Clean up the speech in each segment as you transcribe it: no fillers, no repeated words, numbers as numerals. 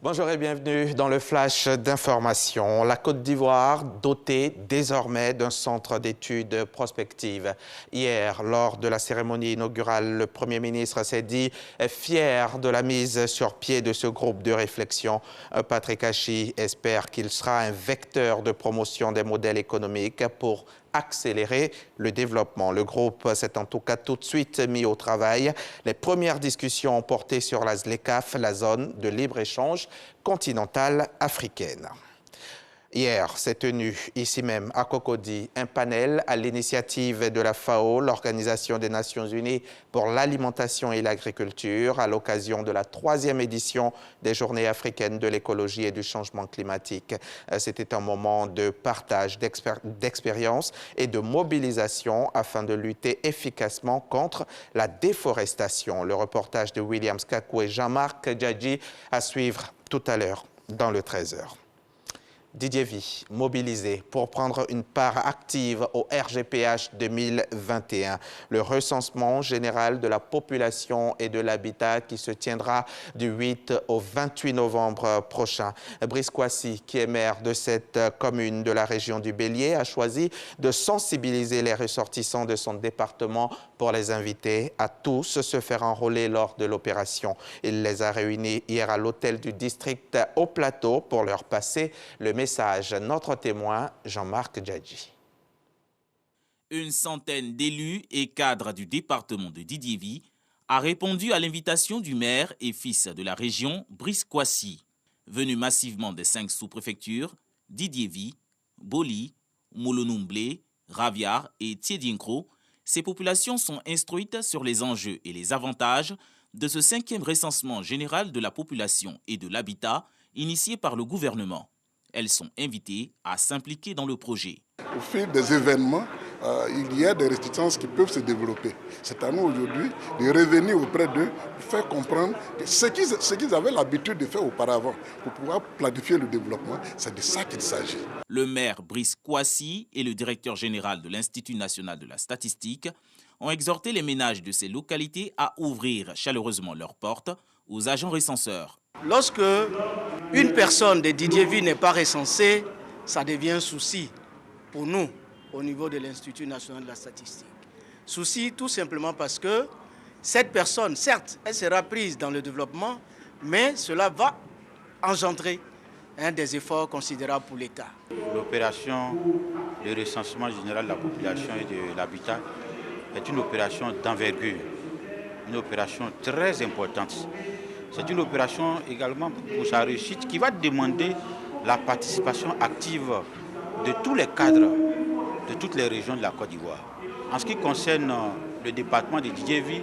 Bonjour et bienvenue dans le flash d'information. La Côte d'Ivoire dotée désormais d'un centre d'études prospectives. Hier, lors de la cérémonie inaugurale, le Premier ministre s'est dit fier de la mise sur pied de ce groupe de réflexion. Patrick Hachi espère qu'il sera un vecteur de promotion des modèles économiques pour accélérer le développement. Le groupe s'est en tout cas tout de suite mis au travail. Les premières discussions ont porté sur la ZLECAf, la zone de libre-échange continentale africaine. Hier, s'est tenu ici même à Cocody un panel à l'initiative de la FAO, l'Organisation des Nations Unies pour l'alimentation et l'agriculture, à l'occasion de la 3e édition des Journées africaines de l'écologie et du changement climatique. C'était un moment de partage d'expériences et de mobilisation afin de lutter efficacement contre la déforestation. Le reportage de William Skakou et Jean-Marc Djadji à suivre tout à l'heure dans le 13h. Didier Vie, mobilisé pour prendre une part active au RGPH 2021, le recensement général de la population et de l'habitat qui se tiendra du 8 au 28 novembre prochain. Brice Kwasi, qui est maire de cette commune de la région du Bélier, a choisi de sensibiliser les ressortissants de son département pour les inviter à tous se faire enrôler lors de l'opération. Il les a réunis hier à l'hôtel du district au Plateau pour leur passer le message. Notre témoin, Jean-Marc Djadji. Une centaine d'élus et cadres du département de Didier Vie a répondu à l'invitation du maire et fils de la région, Brice Kwasi. Venu massivement des 5 sous-préfectures, Didier Vie, Boli, Molonoumblé, Raviar et Tiedinkro, ces populations sont instruites sur les enjeux et les avantages de ce 5e recensement général de la population et de l'habitat initié par le gouvernement. Elles sont invitées à s'impliquer dans le projet. Au fil des événements, il y a des réticences qui peuvent se développer. C'est à nous aujourd'hui de revenir auprès d'eux, de faire comprendre ce qu'ils avaient l'habitude de faire auparavant pour pouvoir planifier le développement. C'est de ça qu'il s'agit. Le maire Brice Kwasi et le directeur général de l'Institut national de la statistique ont exhorté les ménages de ces localités à ouvrir chaleureusement leurs portes aux agents recenseurs. Lorsque une personne de Didier Vie n'est pas recensée, ça devient un souci pour nous au niveau de l'Institut national de la statistique. Souci tout simplement parce que cette personne, certes, elle sera prise dans le développement, mais cela va engendrer des efforts considérables pour l'État. L'opération de recensement général de la population et de l'habitat est une opération d'envergure, une opération très importante. C'est une opération également pour sa réussite qui va demander la participation active de tous les cadres de toutes les régions de la Côte d'Ivoire. En ce qui concerne le département de Didier Vie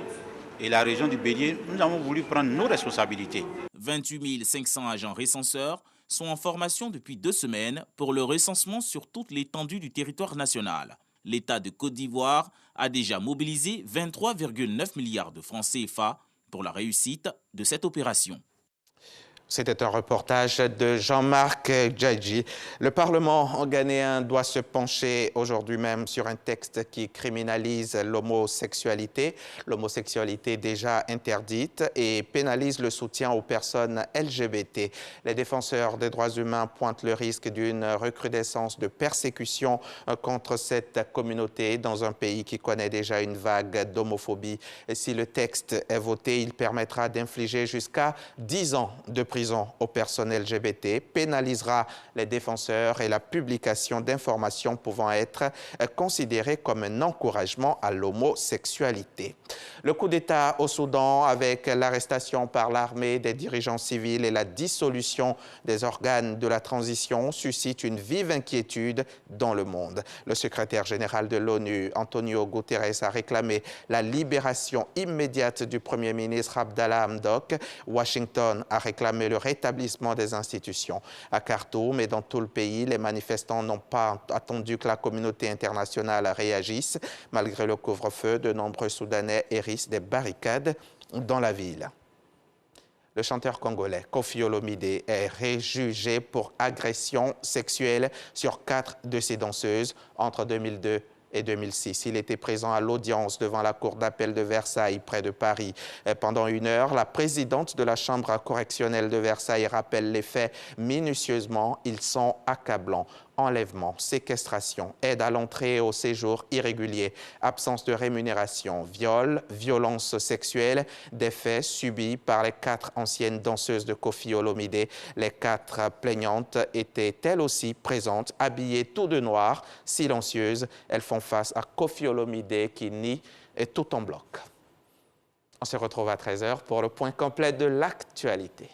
et la région du Bélier, nous avons voulu prendre nos responsabilités. 28 500 agents recenseurs sont en formation depuis 2 semaines pour le recensement sur toute l'étendue du territoire national. L'État de Côte d'Ivoire a déjà mobilisé 23,9 milliards de francs CFA pour la réussite de cette opération. C'était un reportage de Jean-Marc Djadji. Le Parlement ghanéen doit se pencher aujourd'hui même sur un texte qui criminalise l'homosexualité. L'homosexualité déjà interdite et pénalise le soutien aux personnes LGBT. Les défenseurs des droits humains pointent le risque d'une recrudescence de persécution contre cette communauté dans un pays qui connaît déjà une vague d'homophobie. Si le texte est voté, il permettra d'infliger jusqu'à 10 ans de prison au personnel LGBT, pénalisera les défenseurs et la publication d'informations pouvant être considérées comme un encouragement à l'homosexualité. Le coup d'État au Soudan avec l'arrestation par l'armée des dirigeants civils et la dissolution des organes de la transition suscite une vive inquiétude dans le monde. Le secrétaire général de l'ONU, Antonio Guterres, a réclamé la libération immédiate du Premier ministre Abdallah Hamdok. Washington a réclamé le rétablissement des institutions. À Khartoum et dans tout le pays, les manifestants n'ont pas attendu que la communauté internationale réagisse. Malgré le couvre-feu, de nombreux Soudanais hérissent des barricades dans la ville. Le chanteur congolais Koffi Olomide est réjugé pour agression sexuelle sur 4 de ses danseuses entre 2002 et 2006. Il était présent à l'audience devant la cour d'appel de Versailles, près de Paris. Pendant 1 heure, la présidente de la chambre correctionnelle de Versailles rappelle les faits minutieusement. Ils sont accablants. Enlèvement, séquestration, aide à l'entrée et au séjour irrégulier, absence de rémunération, viol, violence sexuelle, des faits subis par les 4 anciennes danseuses de Koffi Olomidé. Les 4 plaignantes étaient elles aussi présentes, habillées tout de noir, silencieuses. Elles font face à Koffi Olomidé qui nie et tout en bloc. On se retrouve à 13h pour le point complet de l'actualité.